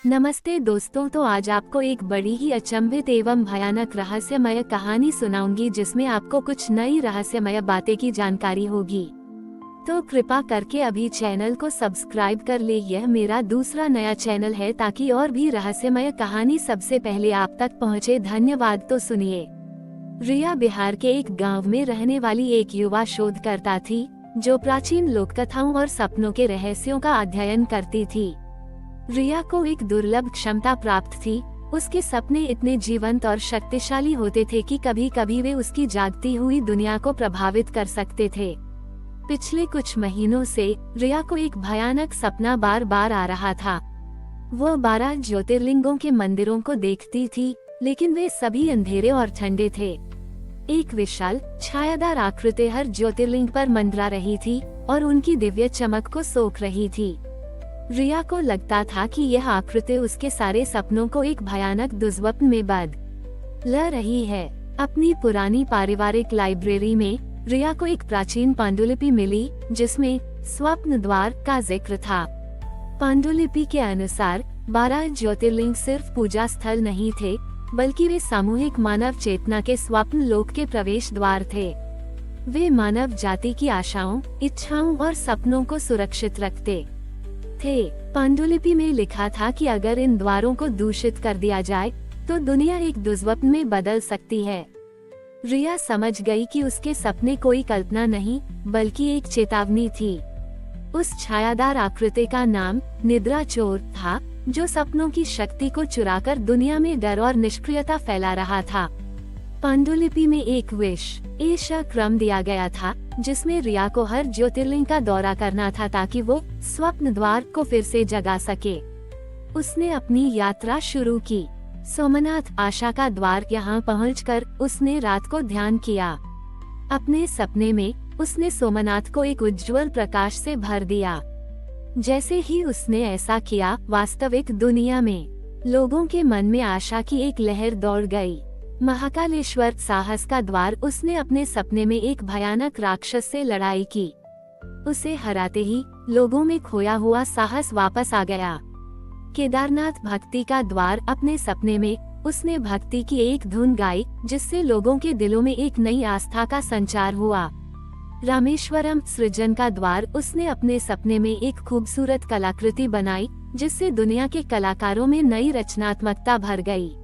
नमस्ते दोस्तों, तो आज आपको एक बड़ी ही अचंभित एवं भयानक रहस्यमय कहानी सुनाऊंगी जिसमें आपको कुछ नई रहस्यमय बातें की जानकारी होगी। तो कृपा करके अभी चैनल को सब्सक्राइब कर ले। यह मेरा दूसरा नया चैनल है ताकि और भी रहस्यमय कहानी सबसे पहले आप तक पहुंचे। धन्यवाद। तो सुनिए। रिया बिहार के एक गांव में रहने वाली एक युवा शोधकर्ता थी जो प्राचीन लोककथाओं और सपनों के रहस्यों का अध्ययन करती थी। रिया को एक दुर्लभ क्षमता प्राप्त थी। उसके सपने इतने जीवंत और शक्तिशाली होते थे कि कभी कभी वे उसकी जागती हुई दुनिया को प्रभावित कर सकते थे। पिछले कुछ महीनों से रिया को एक भयानक सपना बार बार आ रहा था। वो 12 ज्योतिर्लिंगों के मंदिरों को देखती थी, लेकिन वे सभी अंधेरे और ठंडे थे। एक विशाल छायादार आकृति हर ज्योतिर्लिंग पर मंडरा रही थी और उनकी दिव्य चमक को सोख रही थी। रिया को लगता था कि यह आकृति उसके सारे सपनों को एक भयानक दुस्वप्न में बदल रही है। अपनी पुरानी पारिवारिक लाइब्रेरी में रिया को एक प्राचीन पांडुलिपि मिली जिसमें स्वप्न द्वार का जिक्र था। पांडुलिपि के अनुसार 12 ज्योतिर्लिंग सिर्फ पूजा स्थल नहीं थे, बल्कि वे सामूहिक मानव चेतना के स्वप्न लोक के प्रवेश द्वार थे। वे मानव जाति की आशाओं, इच्छाओं और सपनों को सुरक्षित रखते थे। पांडुलिपि में लिखा था कि अगर इन द्वारों को दूषित कर दिया जाए तो दुनिया एक दुस्वप्न में बदल सकती है। रिया समझ गई कि उसके सपने कोई कल्पना नहीं बल्कि एक चेतावनी थी। उस छायादार आकृति का नाम निद्रा चोर था, जो सपनों की शक्ति को चुराकर दुनिया में डर और निष्क्रियता फैला रहा था। पांडुलिपि में एक विशेष क्रम दिया गया था जिसमें रिया को हर ज्योतिर्लिंग का दौरा करना था ताकि वो स्वप्न द्वार को फिर से जगा सके। उसने अपनी यात्रा शुरू की। सोमनाथ आशा का द्वार। यहाँ पहुंचकर उसने रात को ध्यान किया। अपने सपने में उसने सोमनाथ को एक उज्जवल प्रकाश से भर दिया। जैसे ही उसने ऐसा किया, वास्तविक दुनिया में लोगों के मन में आशा की एक लहर दौड़ गई। महाकालेश्वर साहस का द्वार। उसने अपने सपने में एक भयानक राक्षस से लड़ाई की। उसे हराते ही लोगों में खोया हुआ साहस वापस आ गया। केदारनाथ भक्ति का द्वार। अपने सपने में उसने भक्ति की एक धुन गाई जिससे लोगों के दिलों में एक नई आस्था का संचार हुआ। रामेश्वरम सृजन का द्वार। उसने अपने सपने में एक खूबसूरत कलाकृति बनाई जिससे दुनिया के कलाकारों में नई रचनात्मकता भर गई।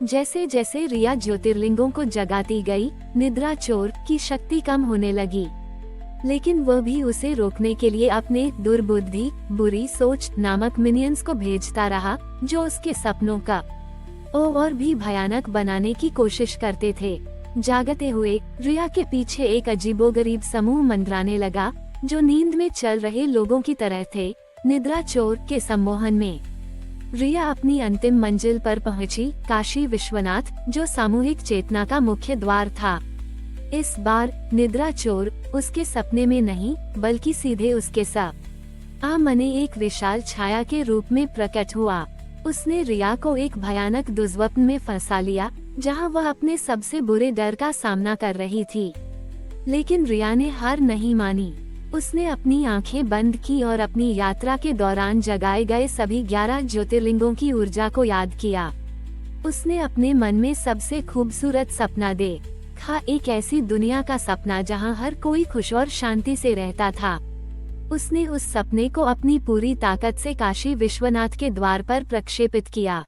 जैसे जैसे रिया ज्योतिर्लिंगों को जगाती गई, निद्रा चोर की शक्ति कम होने लगी, लेकिन वह भी उसे रोकने के लिए अपने दुर्बुद्धि, बुरी सोच नामक मिनियंस को भेजता रहा, जो उसके सपनों का और भी भयानक बनाने की कोशिश करते थे। जागते हुए रिया के पीछे एक अजीबोगरीब समूह मंडराने लगा, जो नींद में चल रहे लोगों की तरह थे। निद्रा चोर के सम्मोहन में रिया अपनी अंतिम मंजिल पर पहुंची, काशी विश्वनाथ, जो सामूहिक चेतना का मुख्य द्वार था। इस बार निद्रा चोर उसके सपने में नहीं बल्कि सीधे उसके सामने एक विशाल छाया के रूप में प्रकट हुआ। उसने रिया को एक भयानक दुस्वप्न में फंसा लिया जहां वह अपने सबसे बुरे डर का सामना कर रही थी। लेकिन रिया ने हार नहीं मानी। उसने अपनी आंखें बंद की और अपनी यात्रा के दौरान जगाए गए सभी 11 ज्योतिर्लिंगों की ऊर्जा को याद किया। उसने अपने मन में सबसे खूबसूरत सपना देखा, एक ऐसी दुनिया का सपना जहां हर कोई खुश और शांति से रहता था। उसने उस सपने को अपनी पूरी ताकत से काशी विश्वनाथ के द्वार पर प्रक्षेपित किया।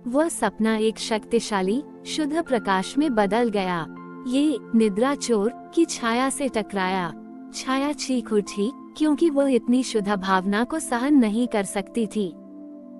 वह सपना एक शक्तिशाली, शुद्ध प्रकाश में बदल गया। ये निद्रा चोर की छाया से टकराया। छाया चीख उठी क्योंकि वह इतनी शुद्ध भावना को सहन नहीं कर सकती थी।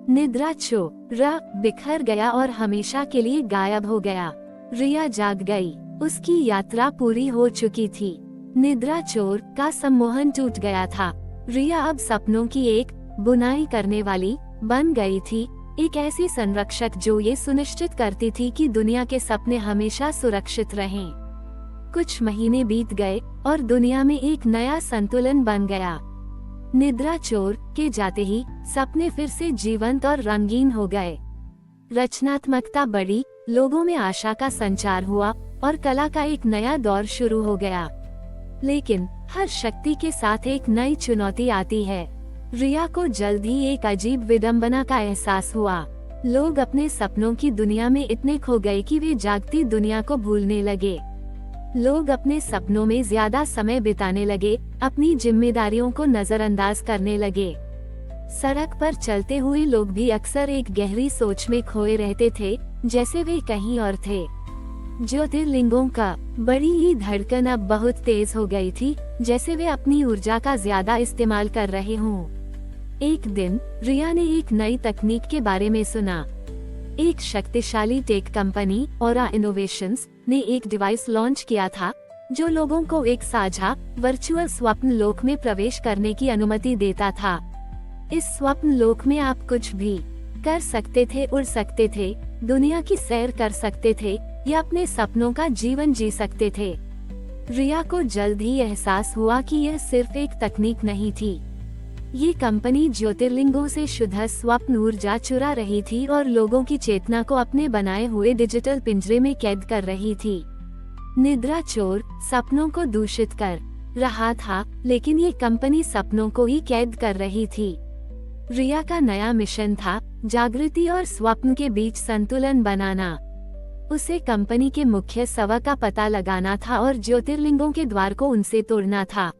निद्रा चोर बिखर गया और हमेशा के लिए गायब हो गया। रिया जाग गई। उसकी यात्रा पूरी हो चुकी थी। निद्रा चोर का सम्मोहन टूट गया था। रिया अब सपनों की एक बुनाई करने वाली बन गई थी, एक ऐसी संरक्षक जो ये सुनिश्चित करती थी कि दुनिया के सपने हमेशा सुरक्षित रहें। कुछ महीने बीत गए और दुनिया में एक नया संतुलन बन गया। निद्रा चोर के जाते ही सपने फिर से जीवंत और रंगीन हो गए। रचनात्मकता बढ़ी, लोगों में आशा का संचार हुआ और कला का एक नया दौर शुरू हो गया। लेकिन हर शक्ति के साथ एक नई चुनौती आती है। रिया को जल्द ही एक अजीब विडंबना का एहसास हुआ। लोग अपने सपनों की दुनिया में इतने खो गए कि वे जागती दुनिया को भूलने लगे। लोग अपने सपनों में ज्यादा समय बिताने लगे, अपनी जिम्मेदारियों को नजरअंदाज करने लगे। सड़क पर चलते हुए लोग भी अक्सर एक गहरी सोच में खोए रहते थे, जैसे वे कहीं और थे। ज्योतिर्लिंगों का बड़ी ही धड़कन अब बहुत तेज हो गई थी, जैसे वे अपनी ऊर्जा का ज्यादा इस्तेमाल कर रहे हों। एक दिन रिया ने एक नई तकनीक के बारे में सुना। एक शक्तिशाली टेक कंपनी ऑरा इनोवेशंस ने एक डिवाइस लॉन्च किया था, जो लोगों को एक साझा वर्चुअल स्वप्न लोक में प्रवेश करने की अनुमति देता था। इस स्वप्न लोक में आप कुछ भी कर सकते थे, उड़ सकते थे, दुनिया की सैर कर सकते थे या अपने सपनों का जीवन जी सकते थे। रिया को जल्द ही एहसास हुआ कि यह सिर्फ एक तकनीक नहीं थी। ये कंपनी ज्योतिर्लिंगों से शुद्ध स्वप्न ऊर्जा चुरा रही थी और लोगों की चेतना को अपने बनाए हुए डिजिटल पिंजरे में कैद कर रही थी। निद्रा चोर सपनों को दूषित कर रहा था, लेकिन ये कंपनी सपनों को ही कैद कर रही थी। रिया का नया मिशन था जागृति और स्वप्न के बीच संतुलन बनाना। उसे कंपनी के मुख्य सवा का पता लगाना था और ज्योतिर्लिंगों के द्वार को उनसे तोड़ना था।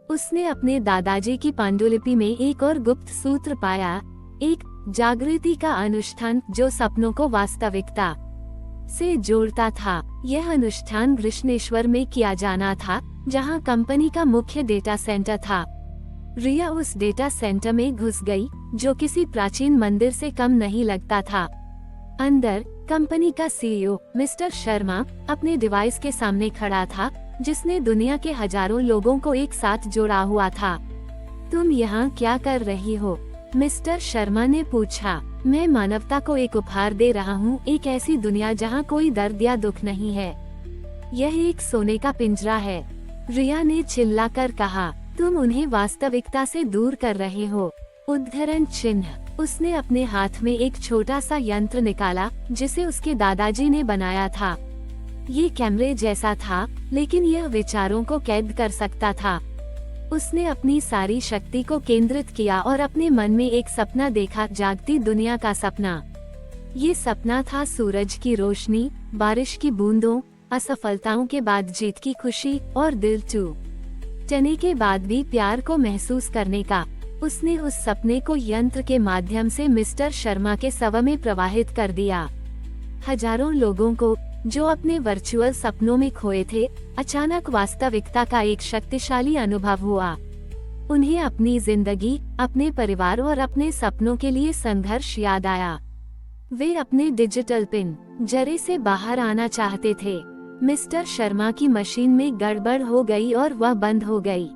उसने अपने दादाजी की पांडुलिपि में एक और गुप्त सूत्र पाया, एक जागृति का अनुष्ठान जो सपनों को वास्तविकता से जोड़ता था। यह अनुष्ठान कृष्णेश्वर में किया जाना था, जहां कंपनी का मुख्य डेटा सेंटर था। रिया उस डेटा सेंटर में घुस गई, जो किसी प्राचीन मंदिर से कम नहीं लगता था। अंदर कंपनी का सीईओ मिस्टर शर्मा अपने डिवाइस के सामने खड़ा था, जिसने दुनिया के हजारों लोगों को एक साथ जोड़ा हुआ था। तुम यहाँ क्या कर रही हो? मिस्टर शर्मा ने पूछा। मैं मानवता को एक उपहार दे रहा हूँ, एक ऐसी दुनिया जहाँ कोई दर्द या दुख नहीं है। यह एक सोने का पिंजरा है, रिया ने चिल्लाकर कहा। तुम उन्हें वास्तविकता से दूर कर रहे हो। उद्धरण चिन्ह। उसने अपने हाथ में एक छोटा सा यंत्र निकाला, जिसे उसके दादाजी ने बनाया था। ये कैमरे जैसा था, लेकिन यह विचारों को कैद कर सकता था। उसने अपनी सारी शक्ति को केंद्रित किया और अपने मन में एक सपना देखा, जागती दुनिया का सपना। ये सपना था सूरज की रोशनी, बारिश की बूंदों, असफलताओं के बाद जीत की खुशी और दिल टूटने के बाद भी प्यार को महसूस करने का। उसने उस सपने को यंत्र के माध्यम से मिस्टर शर्मा के सवा में प्रवाहित कर दिया। हजारों लोगों को, जो अपने वर्चुअल सपनों में खोए थे, अचानक वास्तविकता का एक शक्तिशाली अनुभव हुआ। उन्हें अपनी जिंदगी, अपने परिवार और अपने सपनों के लिए संघर्ष याद आया। वे अपने डिजिटल पिंजरे से बाहर आना चाहते थे। मिस्टर शर्मा की मशीन में गड़बड़ हो गई और वह बंद हो गई।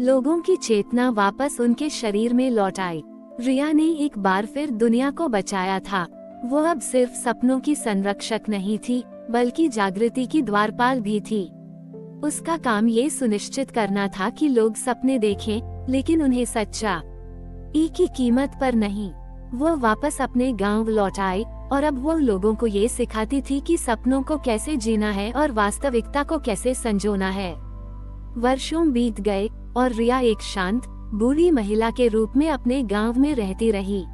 लोगों की चेतना वापस उनके शरीर में लौट आई। रिया ने एक बार फिर दुनिया को बचाया था। वो अब सिर्फ सपनों की संरक्षक नहीं थी, बल्कि जागृति की द्वारपाल भी थी। उसका काम ये सुनिश्चित करना था कि लोग सपने देखें, लेकिन उन्हें सच्चाई की कीमत पर नहीं। वो वापस अपने गांव लौट आई और अब वो लोगों को ये सिखाती थी कि सपनों को कैसे जीना है और वास्तविकता को कैसे संजोना है। वर्षों बीत गए और रिया एक शांत, बूढ़ी महिला के रूप में अपने गांव में रहती रही।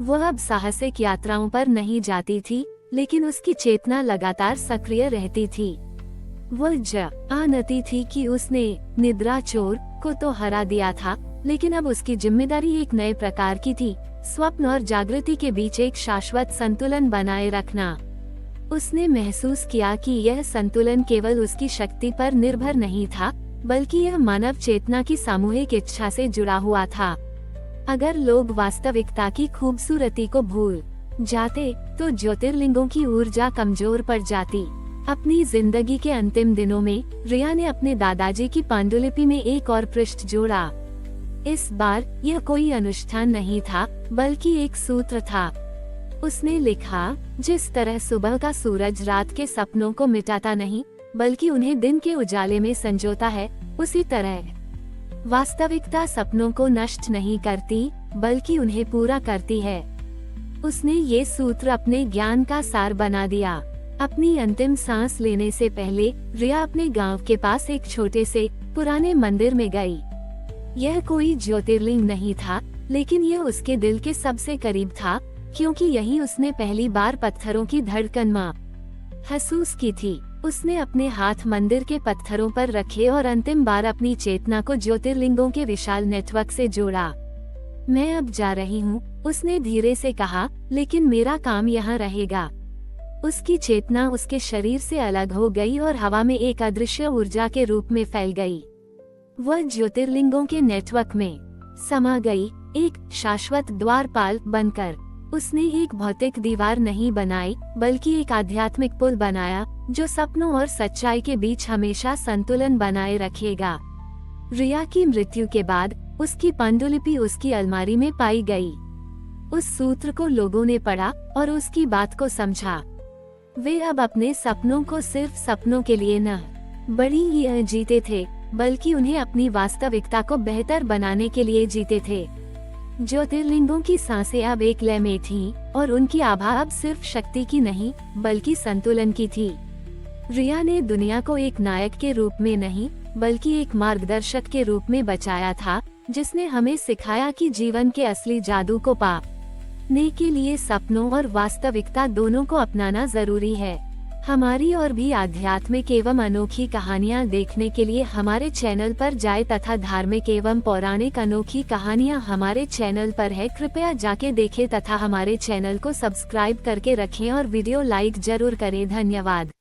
वह अब साहसिक यात्राओं पर नहीं जाती थी, लेकिन उसकी चेतना लगातार सक्रिय रहती थी। वह जानती थी कि उसने निद्रा चोर को तो हरा दिया था, लेकिन अब उसकी जिम्मेदारी एक नए प्रकार की थी, स्वप्न और जागृति के बीच एक शाश्वत संतुलन बनाए रखना। उसने महसूस किया कि यह संतुलन केवल उसकी शक्ति पर निर्भर नहीं था, बल्कि यह मानव चेतना की सामूहिक इच्छा से जुड़ा हुआ था। अगर लोग वास्तविकता की खूबसूरती को भूल जाते, तो ज्योतिर्लिंगों की ऊर्जा कमजोर पड़ जाती। अपनी जिंदगी के अंतिम दिनों में रिया ने अपने दादाजी की पांडुलिपि में एक और पृष्ठ जोड़ा। इस बार यह कोई अनुष्ठान नहीं था, बल्कि एक सूत्र था। उसने लिखा, जिस तरह सुबह का सूरज रात के सपनों को मिटाता नहीं, बल्कि उन्हें दिन के उजाले में संजोता है, उसी तरह वास्तविकता सपनों को नष्ट नहीं करती, बल्कि उन्हें पूरा करती है। उसने ये सूत्र अपने ज्ञान का सार बना दिया। अपनी अंतिम सांस लेने से पहले रिया अपने गांव के पास एक छोटे से पुराने मंदिर में गई। यह कोई ज्योतिर्लिंग नहीं था, लेकिन यह उसके दिल के सबसे करीब था, क्योंकि यही उसने पहली बार पत्थरों की धड़कन महसूस की थी। उसने अपने हाथ मंदिर के पत्थरों पर रखे और अंतिम बार अपनी चेतना को ज्योतिर्लिंगों के विशाल नेटवर्क से जोड़ा। मैं अब जा रही हूँ, उसने धीरे से कहा, लेकिन मेरा काम यहाँ रहेगा। उसकी चेतना उसके शरीर से अलग हो गई और हवा में एक अदृश्य ऊर्जा के रूप में फैल गई। वह ज्योतिर्लिंगों के नेटवर्क में समा गई, एक शाश्वत द्वारपाल बनकर। उसने एक भौतिक दीवार नहीं बनाई, बल्कि एक आध्यात्मिक पुल बनाया, जो सपनों और सच्चाई के बीच हमेशा संतुलन बनाए रखेगा। रिया की मृत्यु के बाद उसकी पांडुलिपि उसकी अलमारी में पाई गई। उस सूत्र को लोगों ने पढ़ा और उसकी बात को समझा। वे अब अपने सपनों को सिर्फ सपनों के लिए न बड़ी ही जीते थे, बल्कि उन्हें अपनी वास्तविकता को बेहतर बनाने के लिए जीते थे। ज्योतिर्लिंगों की सांसें अब एक लय में थीं, और उनकी आभा अब सिर्फ शक्ति की नहीं, बल्कि संतुलन की थी। रिया ने दुनिया को एक नायक के रूप में नहीं, बल्कि एक मार्गदर्शक के रूप में बचाया था, जिसने हमें सिखाया कि जीवन के असली जादू को पाने के लिए सपनों और वास्तविकता दोनों को अपनाना जरूरी है। हमारी और भी आध्यात्मिक एवं अनोखी कहानियाँ देखने के लिए हमारे चैनल पर जाएं तथा धार्मिक एवं पौराणिक अनोखी कहानियाँ हमारे चैनल पर है, कृपया जाके देखें तथा हमारे चैनल को सब्सक्राइब करके रखें और वीडियो लाइक जरूर करें। धन्यवाद।